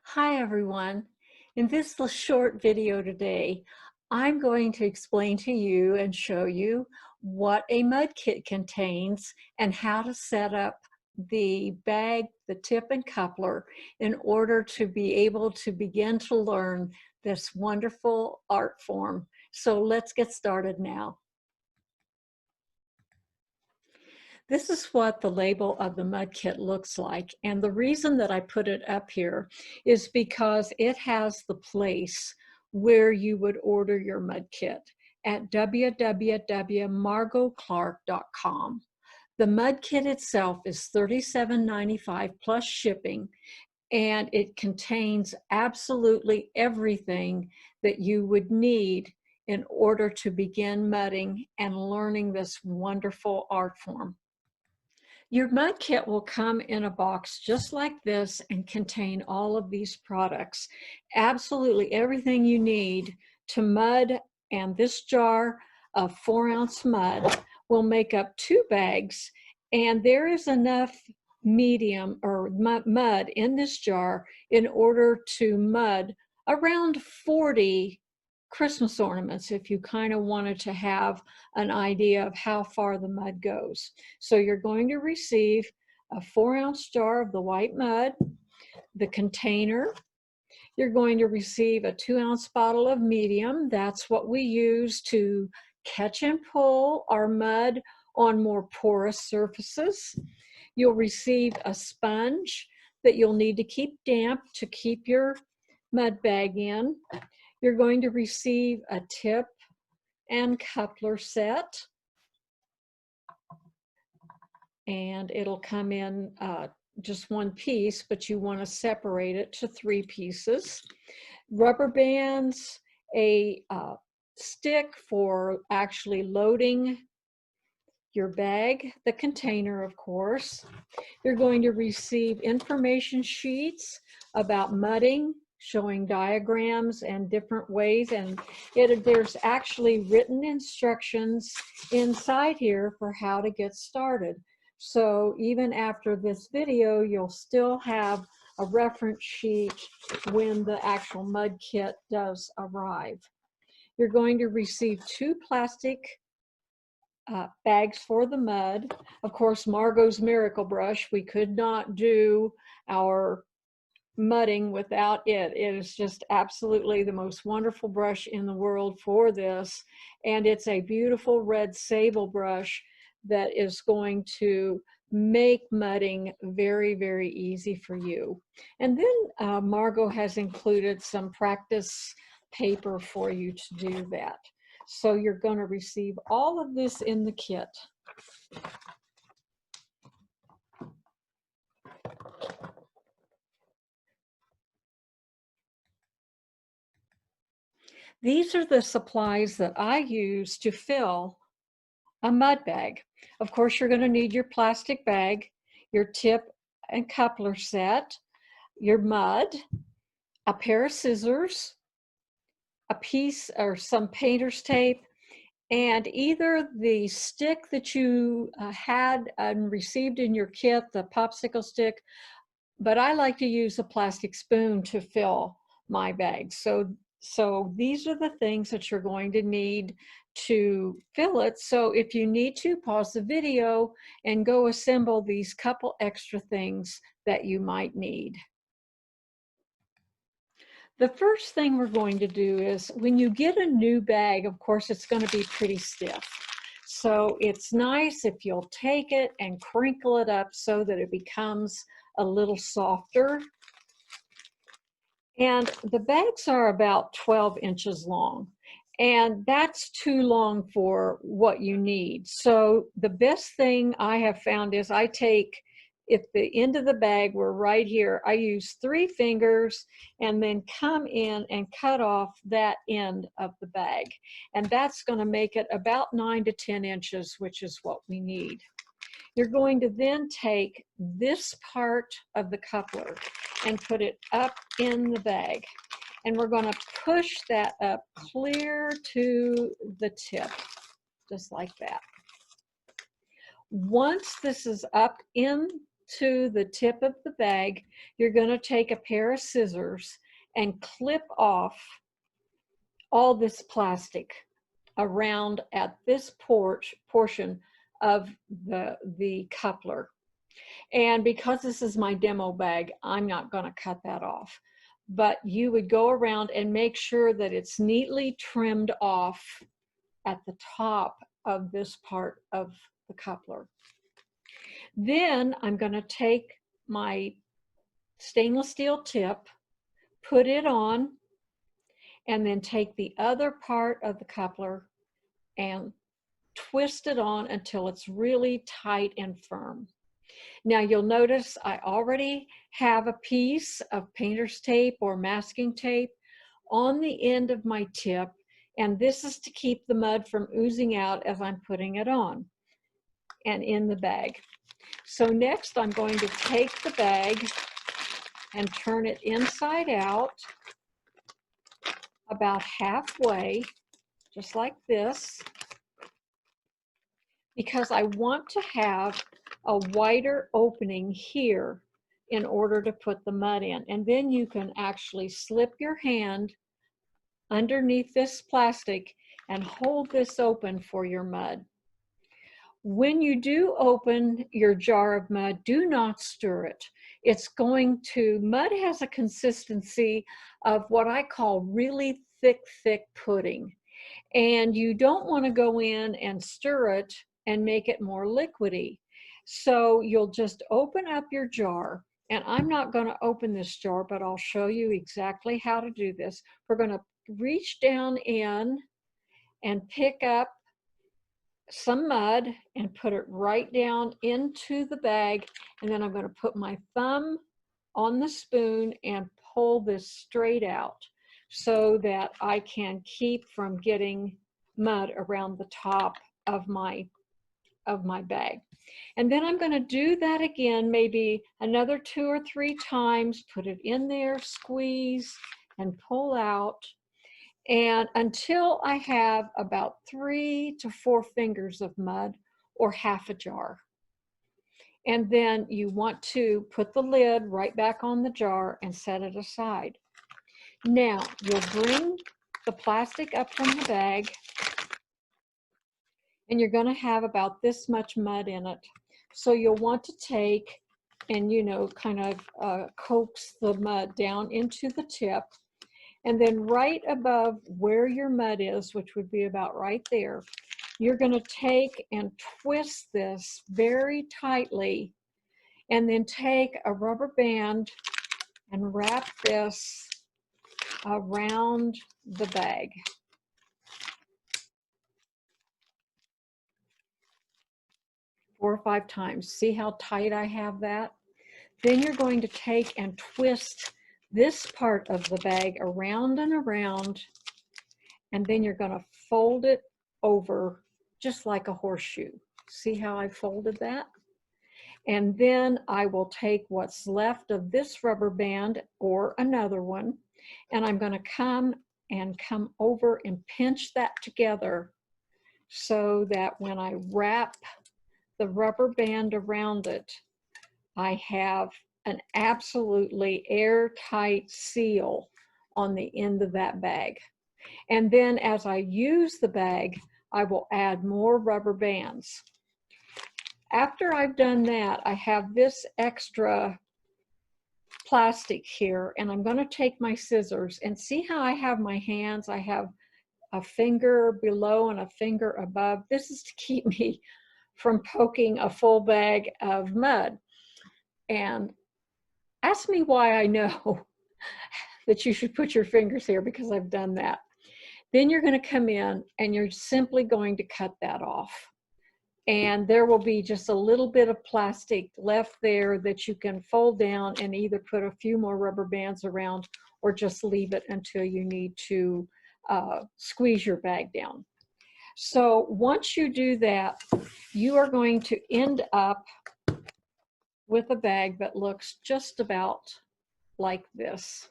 Hi everyone. In this short video today, I'm going to explain to you and show you what a mud kit contains and how to set up the bag, the tip and coupler in order to be able to begin to learn this wonderful art form. So let's get started now. This is what the label of the mud kit looks like. And the reason that I put it up here is because it has the place where you would order your mud kit at www.margotclark.com. The mud kit itself is $37.95 plus shipping, and it contains absolutely everything that you would need in order to begin mudding and learning this wonderful art form. Your mud kit will come in a box just like this and contain all of these products. Absolutely everything you need to mud, and this jar of 4-ounce mud will make up 2 bags, and there is enough medium or mud in this jar in order to mud around 40 Christmas ornaments if you kind of wanted to have an idea of how far the mud goes. So you're going to receive a 4-ounce jar of the white mud, the container. You're going to receive a 2-ounce bottle of medium. That's what we use to catch and pull our mud on more porous surfaces. You'll receive a sponge that you'll need to keep damp to keep your mud bag in. You're going to receive a tip and coupler set, and it'll come in just one piece, but you want to separate it to 3 pieces. Rubber bands, a stick for actually loading your bag, the container, of course. You're going to receive information sheets about mudding, showing diagrams and different ways, and there's actually written instructions inside here for how to get started. So even after this video, you'll still have a reference sheet when the actual mud kit does arrive. You're going to receive 2 plastic bags for the mud. Of course, Margot's Miracle Brush, we could not do our mudding without it. It is just absolutely the most wonderful brush in the world for this, and it's a beautiful red sable brush that is going to make mudding very, very easy for you. And then Margot has included some practice paper for you to do that. So you're going to receive all of this in the kit. These are the supplies that I use to fill a mud bag. Of course, you're going to need your plastic bag, your tip and coupler set, your mud, a pair of scissors, a piece or some painter's tape, and either the stick that you had and received in your kit, the popsicle stick, but I like to use a plastic spoon to fill my bag. So these are the things that you're going to need to fill it. So if you need to, pause the video and go assemble these couple extra things that you might need. The first thing we're going to do is when you get a new bag, of course, it's going to be pretty stiff. So it's nice if you'll take it and crinkle it up so that it becomes a little softer. And the bags are about 12 inches long, and that's too long for what you need. So the best thing I have found is I take, if the end of the bag were right here, I use 3 fingers and then come in and cut off that end of the bag. And that's going to make it about 9 to 10 inches, which is what we need. You're going to then take this part of the coupler and put it up in the bag. And we're going to push that up clear to the tip, just like that. Once this is up in to the tip of the bag, you're going to take a pair of scissors and clip off all this plastic around at this portion of the coupler. And because this is my demo bag, I'm not going to cut that off. But you would go around and make sure that it's neatly trimmed off at the top of this part of the coupler. Then I'm going to take my stainless steel tip, put it on, and then take the other part of the coupler and twist it on until it's really tight and firm. Now you'll notice I already have a piece of painter's tape or masking tape on the end of my tip, and this is to keep the mud from oozing out as I'm putting it on and in the bag. So next I'm going to take the bag and turn it inside out about halfway, just like this, because I want to have a wider opening here in order to put the mud in. And then you can actually slip your hand underneath this plastic and hold this open for your mud. When you do open your jar of mud, do not stir it. Mud has a consistency of what I call really thick pudding. And you don't want to go in and stir it and make it more liquidy. So you'll just open up your jar, and I'm not going to open this jar, but I'll show you exactly how to do this. We're going to reach down in and pick up some mud and put it right down into the bag, and then I'm going to put my thumb on the spoon and pull this straight out so that I can keep from getting mud around the top of my bag. And then I'm going to do that again, maybe another 2 or 3 times, put it in there, squeeze and pull out, and until I have about 3 to 4 fingers of mud or half a jar. And then you want to put the lid right back on the jar and set it aside. Now you'll bring the plastic up from the bag, and you're going to have about this much mud in it. So you'll want to take and, kind of coax the mud down into the tip. And then right above where your mud is, which would be about right there, you're going to take and twist this very tightly, and then take a rubber band and wrap this around the bag. Four or 5 times. See how tight I have that? Then you're going to take and twist this part of the bag around and around, and then you're going to fold it over just like a horseshoe. See how I folded that? And then I will take what's left of this rubber band or another one, and I'm going to come over and pinch that together so that when I wrap the rubber band around it, I have an absolutely airtight seal on the end of that bag. And then as I use the bag, I will add more rubber bands. After I've done that, I have this extra plastic here, and I'm going to take my scissors and see how I have my hands. I have a finger below and a finger above. This is to keep me from poking a full bag of mud. And ask me why I know that you should put your fingers here, because I've done that. Then you're going to come in and you're simply going to cut that off. And there will be just a little bit of plastic left there that you can fold down and either put a few more rubber bands around or just leave it until you need to squeeze your bag down. So once you do that, you are going to end up with a bag that looks just about like this.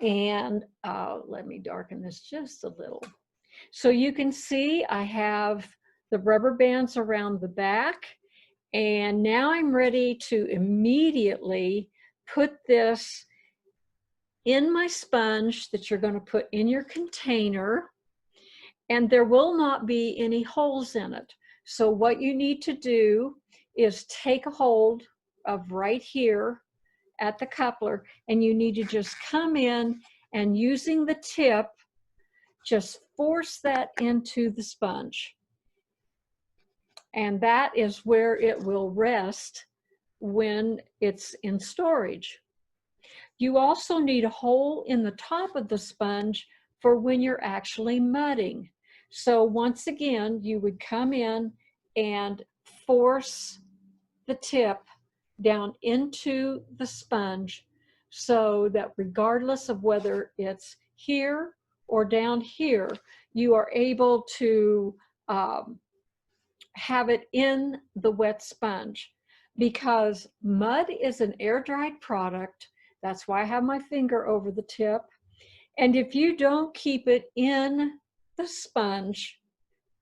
And let me darken this just a little. So you can see I have the rubber bands around the back, And now I'm ready to immediately put this in my sponge that you're going to put in your container, and there will not be any holes in it. So what you need to do is take a hold of right here at the coupler, and you need to just come in and using the tip, just force that into the sponge. And that is where it will rest when it's in storage. You also need a hole in the top of the sponge for when you're actually mudding. So once again, you would come in and force the tip down into the sponge so that regardless of whether it's here or down here, you are able to have it in the wet sponge. Because mud is an air-dried product, that's why I have my finger over the tip. And if you don't keep it in the sponge,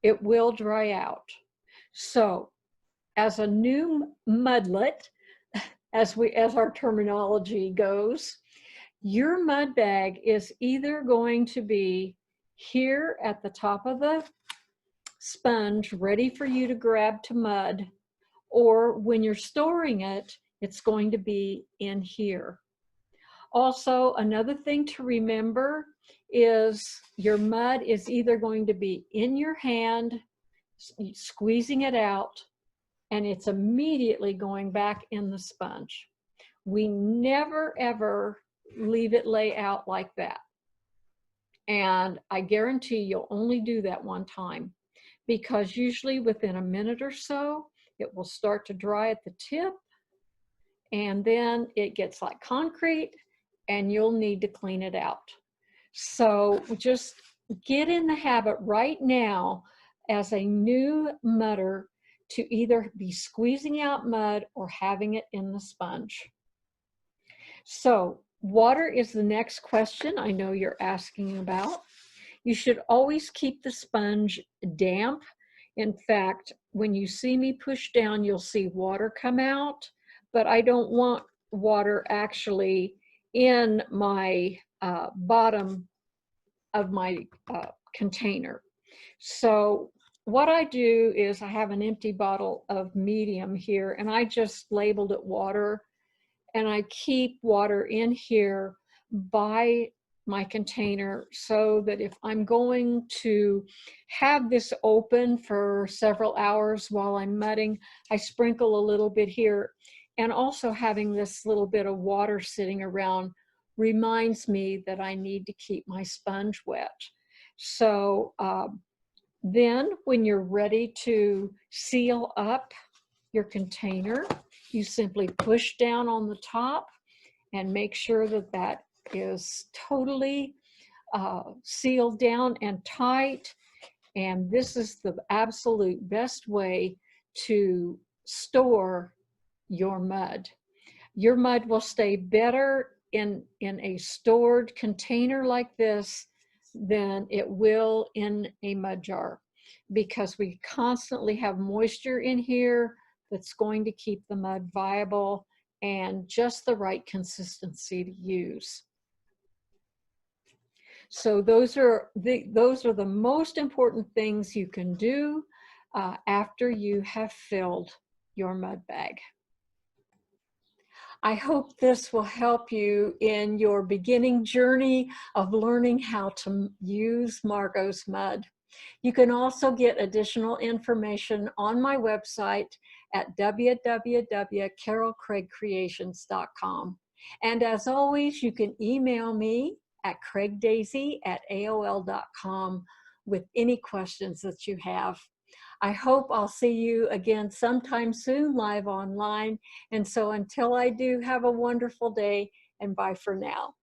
it will dry out. So as a new mudlet, as our terminology goes, your mud bag is either going to be here at the top of the sponge, ready for you to grab to mud, or when you're storing it, it's going to be in here. Also, another thing to remember is your mud is either going to be in your hand, squeezing it out, and it's immediately going back in the sponge. We never ever leave it lay out like that. And I guarantee you'll only do that one time, because usually within a minute or so, it will start to dry at the tip, and then it gets like concrete and you'll need to clean it out. So just get in the habit right now as a new mudder to either be squeezing out mud or having it in the sponge. So water is the next question I know you're asking about. You should always keep the sponge damp. In fact, when you see me push down, you'll see water come out, but I don't want water actually in my bottom of my container. So what I do is I have an empty bottle of medium here, and I just labeled it water, and I keep water in here by my container so that if I'm going to have this open for several hours while I'm mudding, I sprinkle a little bit here. And also having this little bit of water sitting around reminds me that I need to keep my sponge wet. So then when you're ready to seal up your container, you simply push down on the top and make sure that that is totally sealed down and tight. And this is the absolute best way to store your mud. Your mud will stay better in a stored container like this than it will in a mud jar, because we constantly have moisture in here that's going to keep the mud viable and just the right consistency to use. So those are the most important things you can do after you have filled your mud bag. I hope this will help you in your beginning journey of learning how to use Margot's mud. You can also get additional information on my website at www.carolcraigcreations.com. And as always, you can email me at craigdaisy@aol.com with any questions that you have. I hope I'll see you again sometime soon live online. And so until I do, have a wonderful day and bye for now.